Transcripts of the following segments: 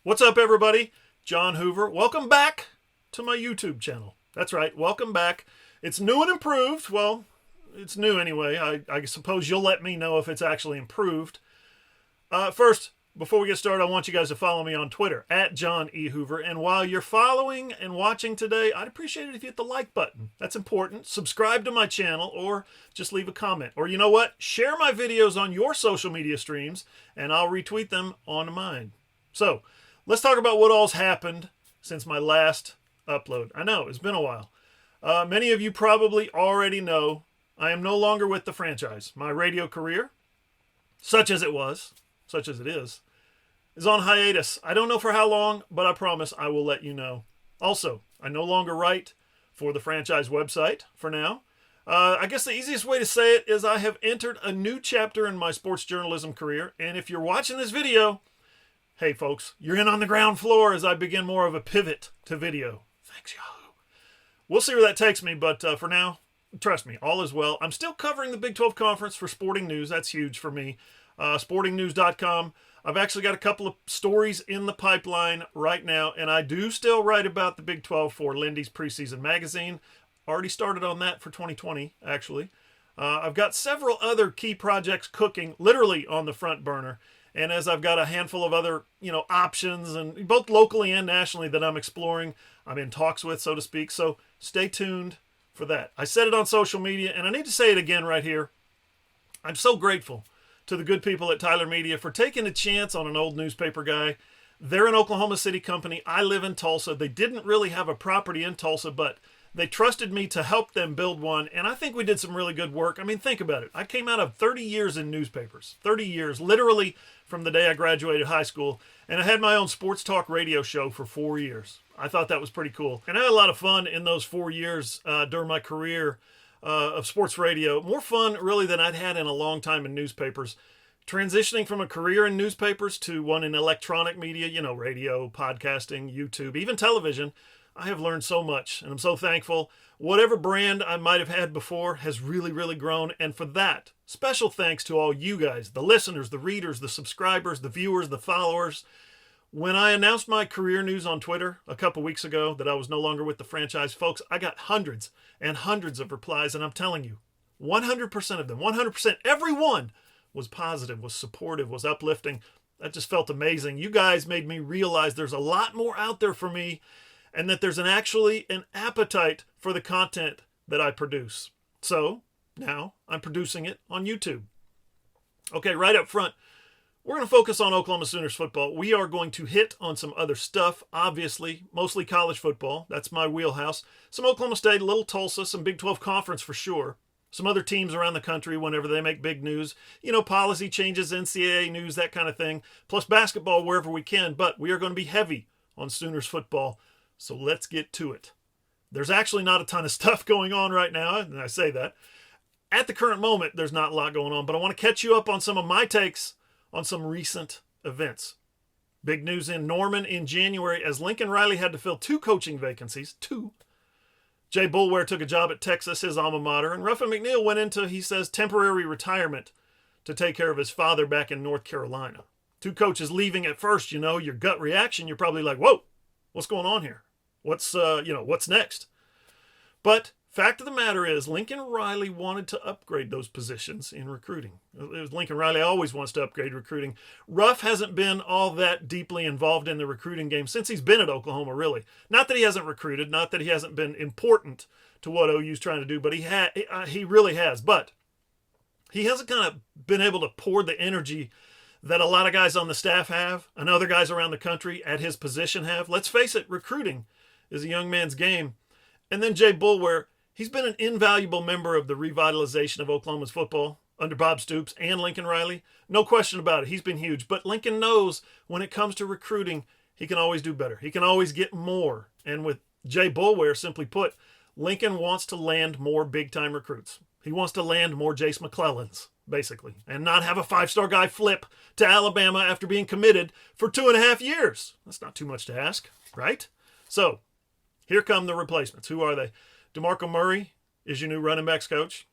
What's up, everybody? John Hoover. Welcome back to my YouTube channel. That's right. Welcome back. It's new and improved. Well, it's new anyway. I suppose you'll let me know if it's actually improved. First, before we get started, I want you guys to follow me on Twitter, at John E. Hoover. And while you're following and watching today, I'd appreciate it if you hit the like button. That's important. Subscribe to my channel or just leave a comment. Or you know what? Share my videos on your social media streams and I'll retweet them on mine. So, let's talk about what all's happened since my last upload. I know, it's been a while. Many of you probably already know I am no longer with the franchise. My radio career, such as it is on hiatus. I don't know for how long, but I promise I will let you know. Also, I no longer write for the franchise website for now. I guess the easiest way to say it is I have entered a new chapter in my sports journalism career, and if you're watching this video, hey folks, you're in on the ground floor as I begin more of a pivot to video. Thanks, Yahoo. We'll see where that takes me, but for now, trust me, all is well. I'm still covering the Big 12 Conference for Sporting News. That's huge for me. Sportingnews.com. I've actually got a couple of stories in the pipeline right now, and I do still write about the Big 12 for Lindy's preseason magazine. Already started on that for 2020, actually. I've got several other key projects cooking, literally on the front burner. And as I've got a handful of other, options, and both locally and nationally that I'm exploring, I'm in talks with, so to speak. So stay tuned for that. I said it on social media, and I need to say it again right here. I'm so grateful to the good people at Tyler Media for taking a chance on an old newspaper guy. They're an Oklahoma City company. I live in Tulsa. They didn't really have a property in Tulsa, but they trusted me to help them build one, and I think we did some really good work. I mean, think about it. I came out of 30 years in newspapers, 30 years, literally from the day I graduated high school, and I had my own sports talk radio show for 4 years. I thought that was pretty cool. And I had a lot of fun in those 4 years during my career of sports radio. More fun, really, than I'd had in a long time in newspapers. Transitioning from a career in newspapers to one in electronic media, radio, podcasting, YouTube, even television, I have learned so much, and I'm so thankful. Whatever brand I might have had before has really, really grown, and for that, special thanks to all you guys, the listeners, the readers, the subscribers, the viewers, the followers. When I announced my career news on Twitter a couple weeks ago that I was no longer with the franchise, folks, I got hundreds and hundreds of replies, and I'm telling you, 100% of them, 100%, every one was positive, was supportive, was uplifting. That just felt amazing. You guys made me realize there's a lot more out there for me, and that there's actually an appetite for the content that I produce. So now I'm producing it on YouTube. Okay, right up front, we're going to focus on Oklahoma Sooners football. We are going to hit on some other stuff, obviously, mostly college football. That's my wheelhouse. Some Oklahoma State, a little Tulsa, some Big 12 Conference for sure. Some other teams around the country whenever they make big news. Policy changes, NCAA news, that kind of thing. Plus basketball wherever we can. But we are going to be heavy on Sooners football. So let's get to it. There's actually not a ton of stuff going on right now, and I say that. At the current moment, there's not a lot going on, but I want to catch you up on some of my takes on some recent events. Big news in Norman in January as Lincoln Riley had to fill 2 coaching vacancies. 2. Jay Boulware took a job at Texas, his alma mater, and Ruffin McNeil went into, he says, temporary retirement to take care of his father back in North Carolina. 2 coaches leaving at first, your gut reaction, you're probably like, whoa, what's going on here? What's next? But fact of the matter is, Lincoln Riley wanted to upgrade those positions in recruiting. Lincoln Riley always wants to upgrade recruiting. Ruff hasn't been all that deeply involved in the recruiting game since he's been at Oklahoma, really. Not that he hasn't recruited, not that he hasn't been important to what OU's trying to do, but he really has. But he hasn't kind of been able to pour the energy that a lot of guys on the staff have and other guys around the country at his position have. Let's face it, recruiting is a young man's game. And then Jay Boulware, he's been an invaluable member of the revitalization of Oklahoma's football under Bob Stoops and Lincoln Riley. No question about it. He's been huge. But Lincoln knows when it comes to recruiting, he can always do better. He can always get more. And with Jay Boulware, simply put, Lincoln wants to land more big-time recruits. He wants to land more Jace McClellans, basically, and not have a 5-star guy flip to Alabama after being committed for 2.5 years. That's not too much to ask, right? So, here come the replacements. Who are they? DeMarco Murray is your new running backs coach.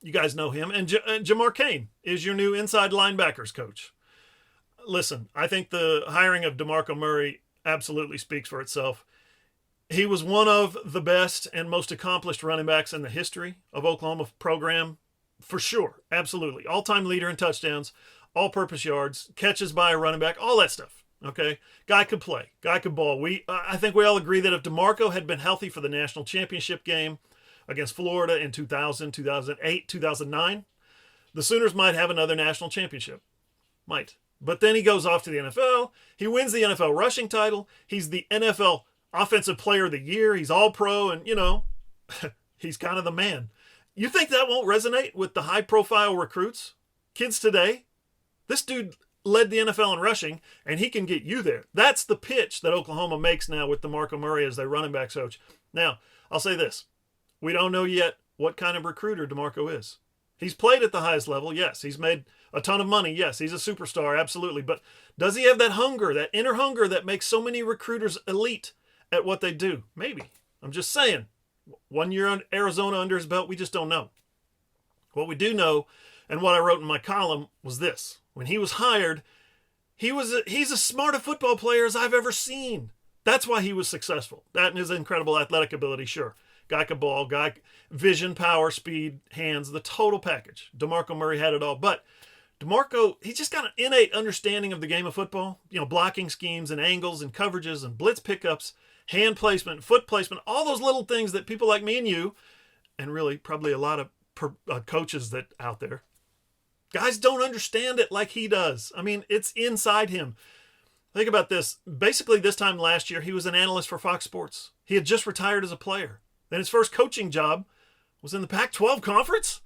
You guys know him. And Jamar Cain is your new inside linebackers coach. Listen, I think the hiring of DeMarco Murray absolutely speaks for itself. He was one of the best and most accomplished running backs in the history of Oklahoma program, for sure. Absolutely. All-time leader in touchdowns, all-purpose yards, catches by a running back, all that stuff. Okay? Guy could play. Guy could ball. I think we all agree that if DeMarco had been healthy for the national championship game against Florida in 2000, 2008, 2009, the Sooners might have another national championship. Might. But then he goes off to the NFL. He wins the NFL rushing title. He's the NFL Offensive Player of the Year. He's all pro, and, he's kind of the man. You think that won't resonate with the high-profile recruits? Kids today? This dude led the NFL in rushing, and he can get you there. That's the pitch that Oklahoma makes now with DeMarco Murray as their running backs coach. Now, I'll say this. We don't know yet what kind of recruiter DeMarco is. He's played at the highest level, yes. He's made a ton of money, yes. He's a superstar, absolutely. But does he have that hunger, that inner hunger that makes so many recruiters elite at what they do? Maybe. I'm just saying. 1 year on Arizona under his belt, we just don't know. What we do know, and what I wrote in my column, was this. When he was hired, he's as smart a football player as I've ever seen. That's why he was successful. That and his incredible athletic ability, sure. Guy could ball, vision, power, speed, hands, the total package. DeMarco Murray had it all. But DeMarco, he's just got an innate understanding of the game of football. Blocking schemes and angles and coverages and blitz pickups, hand placement, foot placement, all those little things that people like me and you, and really probably a lot of coaches that out there, guys don't understand it like he does. I mean, it's inside him. Think about this. Basically, this time last year, he was an analyst for Fox Sports. He had just retired as a player. Then his first coaching job was in the Pac-12 conference.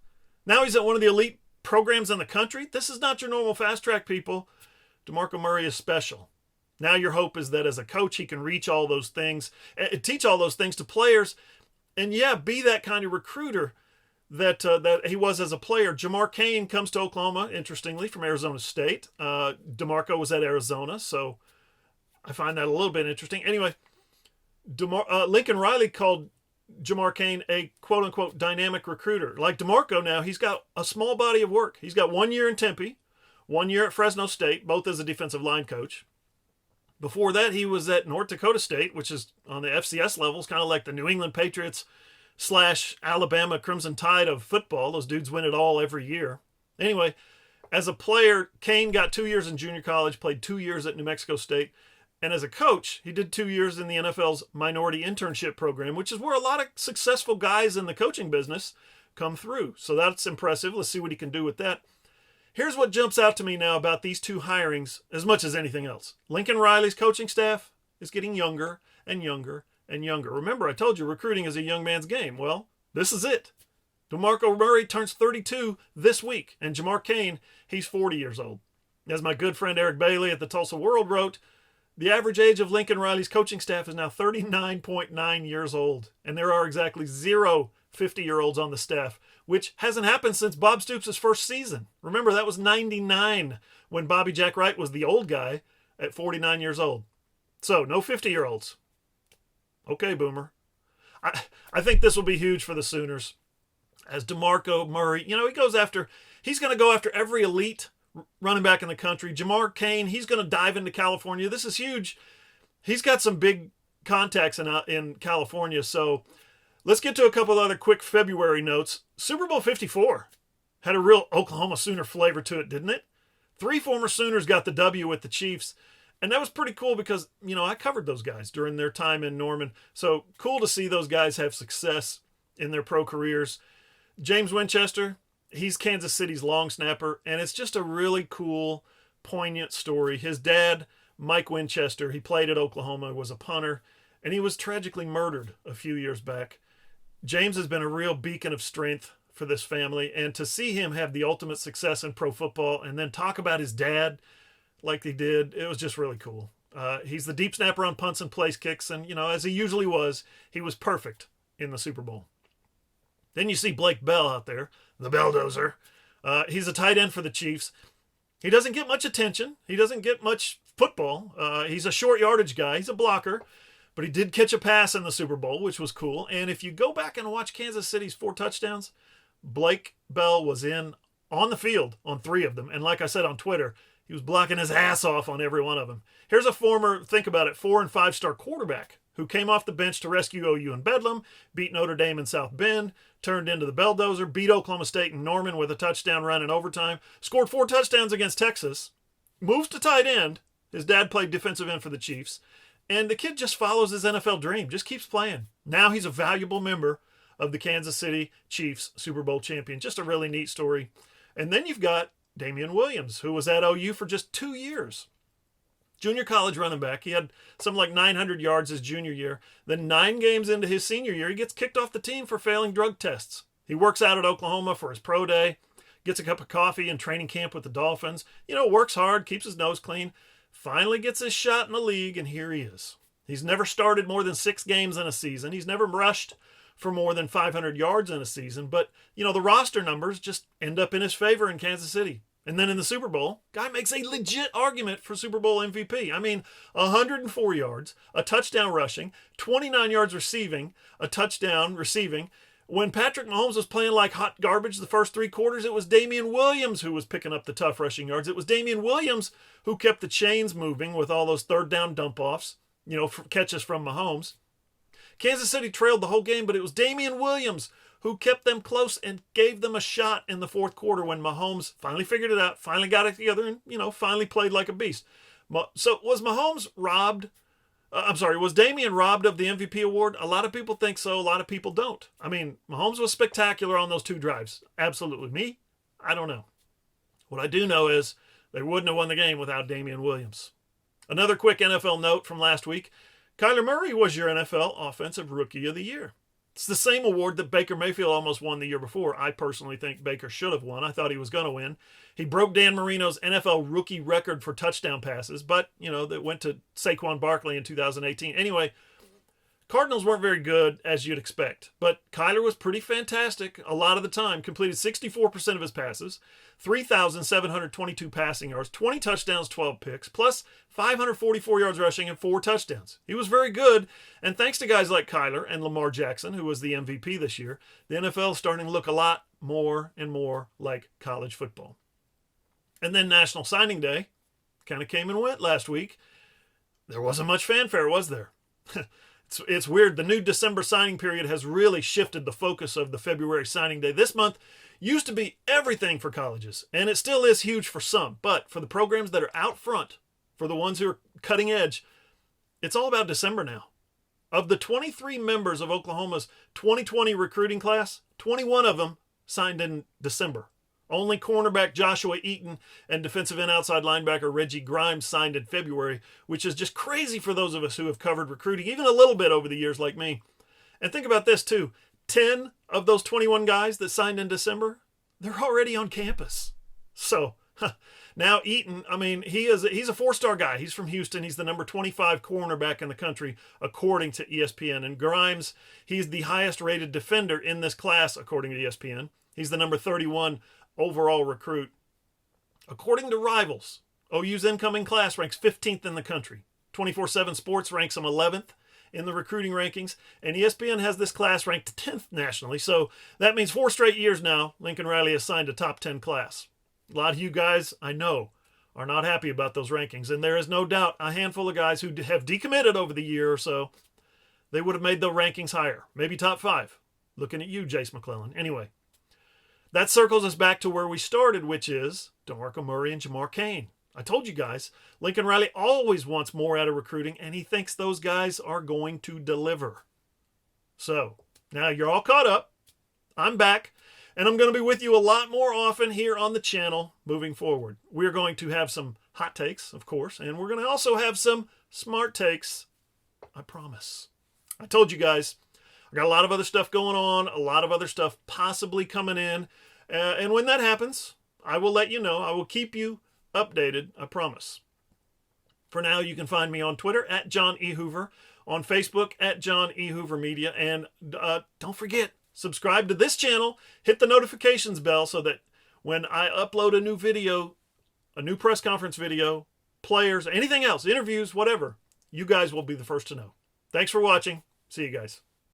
Now he's at one of the elite programs in the country. This is not your normal fast track, people. DeMarco Murray is special. Now your hope is that as a coach, he can reach all those things, teach all those things to players, and be that kind of recruiter that he was as a player. Jamar Cain comes to Oklahoma, interestingly, from Arizona State. DeMarco was at Arizona, so I find that a little bit interesting. Anyway, Lincoln Riley called Jamar Cain a quote-unquote dynamic recruiter. Like DeMarco now, he's got a small body of work. He's got 1 year in Tempe, 1 year at Fresno State, both as a defensive line coach. Before that, he was at North Dakota State, which is on the FCS levels, kind of like the New England Patriots / Alabama Crimson Tide of football. Those dudes win it all every year. Anyway, as a player, Cain got 2 years in junior college, played 2 years at New Mexico State. And as a coach, he did 2 years in the NFL's minority internship program, which is where a lot of successful guys in the coaching business come through. So that's impressive. Let's see what he can do with that. Here's what jumps out to me now about these two hirings as much as anything else. Lincoln Riley's coaching staff is getting younger and younger and younger. Remember, I told you recruiting is a young man's game. Well, this is it. DeMarco Murray turns 32 this week, and Jamar Cain, he's 40 years old. As my good friend Eric Bailey at the Tulsa World wrote, the average age of Lincoln Riley's coaching staff is now 39.9 years old, and there are exactly 0 50-year-olds on the staff, which hasn't happened since Bob Stoops' first season. Remember, that was 99 when Bobby Jack Wright was the old guy at 49 years old. So, no 50-year-olds. Okay, Boomer. I think this will be huge for the Sooners. As DeMarco Murray, he's going to go after every elite running back in the country. Jamar Cain, he's going to dive into California. This is huge. He's got some big contacts in California. So let's get to a couple other quick February notes. Super Bowl 54 had a real Oklahoma Sooner flavor to it, didn't it? 3 former Sooners got the W with the Chiefs. And that was pretty cool because, I covered those guys during their time in Norman. So cool to see those guys have success in their pro careers. James Winchester, he's Kansas City's long snapper, and it's just a really cool, poignant story. His dad, Mike Winchester, he played at Oklahoma, was a punter, and he was tragically murdered a few years back. James has been a real beacon of strength for this family, and to see him have the ultimate success in pro football and then talk about his dad like he did, it was just really cool. He's the deep snapper on punts and place kicks, and, as he usually was, he was perfect in the Super Bowl. Then you see Blake Bell out there, the Belldozer. He's a tight end for the Chiefs. He doesn't get much attention. He doesn't get much football. He's a short yardage guy. He's a blocker. But he did catch a pass in the Super Bowl, which was cool. And if you go back and watch Kansas City's 4 touchdowns, Blake Bell was on the field on 3 of them. And like I said on Twitter, He was blocking his ass off on every one of them. Here's a former, think about it, 4- and 5-star quarterback who came off the bench to rescue OU in Bedlam, beat Notre Dame in South Bend, turned into the Belldozer, beat Oklahoma State and Norman with a touchdown run in overtime, scored 4 touchdowns against Texas, moves to tight end. His dad played defensive end for the Chiefs. And the kid just follows his NFL dream, just keeps playing. Now he's a valuable member of the Kansas City Chiefs Super Bowl champion. Just a really neat story. And then you've got Damian Williams, who was at OU for just 2 years. Junior college running back. He had something like 900 yards his junior year. Then 9 games into his senior year, he gets kicked off the team for failing drug tests. He works out at Oklahoma for his pro day, gets a cup of coffee in training camp with the Dolphins. Works hard, keeps his nose clean. Finally gets his shot in the league, and here he is. He's never started more than 6 games in a season. He's never rushed for more than 500 yards in a season. But, the roster numbers just end up in his favor in Kansas City. And then in the Super Bowl, guy makes a legit argument for Super Bowl MVP. 104 yards, a touchdown rushing, 29 yards receiving, a touchdown receiving. When Patrick Mahomes was playing like hot garbage the first 3 quarters, it was Damian Williams who was picking up the tough rushing yards. It was Damian Williams who kept the chains moving with all those third down dump-offs, catches from Mahomes. Kansas City trailed the whole game, but it was Damian Williams who kept them close and gave them a shot in the fourth quarter when Mahomes finally figured it out, finally got it together, and, finally played like a beast. So was Mahomes robbed? Was Damian robbed of the MVP award? A lot of people think so. A lot of people don't. Mahomes was spectacular on those 2 drives. Absolutely. Me? I don't know. What I do know is they wouldn't have won the game without Damian Williams. Another quick NFL note from last week. Kyler Murray was your NFL Offensive Rookie of the Year. It's the same award that Baker Mayfield almost won the year before. I personally think Baker should have won. I thought he was going to win. He broke Dan Marino's NFL rookie record for touchdown passes, but, that went to Saquon Barkley in 2018. Anyway, Cardinals weren't very good, as you'd expect, but Kyler was pretty fantastic a lot of the time. Completed 64% of his passes, 3,722 passing yards, 20 touchdowns, 12 picks, plus 544 yards rushing and 4 touchdowns. He was very good, and thanks to guys like Kyler and Lamar Jackson, who was the MVP this year, the NFL is starting to look a lot more and more like college football. And then National Signing Day kind of came and went last week. There wasn't much fanfare, was there? It's weird. The new December signing period has really shifted the focus of the February signing day. This month used to be everything for colleges, and it still is huge for some. But for the programs that are out front, for the ones who are cutting edge, it's all about December now. Of the 23 members of Oklahoma's 2020 recruiting class, 21 of them signed in December. Only cornerback Joshua Eaton and defensive end outside linebacker Reggie Grimes signed in February, which is just crazy for those of us who have covered recruiting even a little bit over the years like me. And think about this too. 10 of those 21 guys that signed in December, they're already on campus. So now Eaton, he's a 4-star guy. He's from Houston. He's the number 25 cornerback in the country, according to ESPN. And Grimes, he's the highest rated defender in this class, according to ESPN. He's the number 31 overall recruit. According to Rivals, OU's incoming class ranks 15th in the country. 24/7 Sports ranks them 11th in the recruiting rankings, and ESPN has this class ranked 10th nationally. So that means 4 straight years now, Lincoln Riley has signed a top 10 class. A lot of you guys, I know, are not happy about those rankings, and there is no doubt a handful of guys who have decommitted over the year or so, they would have made the rankings higher, maybe top 5. Looking at you, Jace McClellan. Anyway, that circles us back to where we started, which is DeMarco Murray and Jamar Cain. I told you guys, Lincoln Riley always wants more out of recruiting, and he thinks those guys are going to deliver. So, now you're all caught up. I'm back, and I'm going to be with you a lot more often here on the channel moving forward. We're going to have some hot takes, of course, and we're going to also have some smart takes. I promise. I told you guys, I got a lot of other stuff going on, a lot of other stuff possibly coming in. And when that happens, I will let you know. I will keep you updated, I promise. For now, you can find me on Twitter at John E. Hoover, on Facebook at John E. Hoover Media. And don't forget, subscribe to this channel, hit the notifications bell so that when I upload a new video, a new press conference video, players, anything else, interviews, whatever, you guys will be the first to know. Thanks for watching. See you guys.